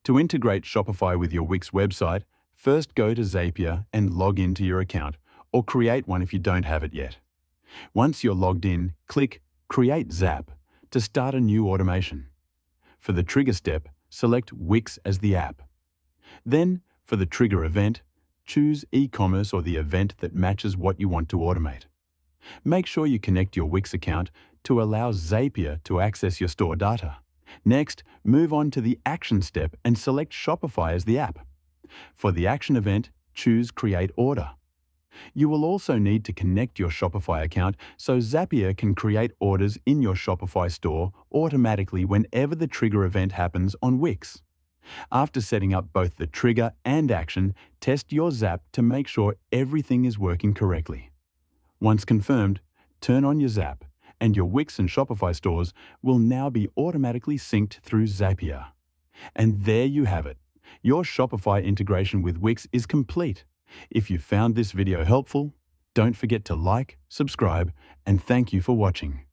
To integrate Shopify with your Wix website, first go to Zapier and log into your account, or create one if you don't have it yet. Once you're logged in, click Create Zap to start a new automation. For the trigger step, select Wix as the app. Then, for the trigger event, choose e-commerce or the event that matches what you want to automate. Make sure you connect your Wix account to allow Zapier to access your store data. Next, move on to the action step and select Shopify as the app. For the action event, choose Create Order. You will also need to connect your Shopify account so Zapier can create orders in your Shopify store automatically whenever the trigger event happens on Wix. After setting up both the trigger and action, test your Zap to make sure everything is working correctly. Once confirmed, turn on your Zap, and your Wix and Shopify stores will now be automatically synced through Zapier. And there you have it. Your Shopify integration with Wix is complete. If you found this video helpful, don't forget to like, subscribe, and thank you for watching.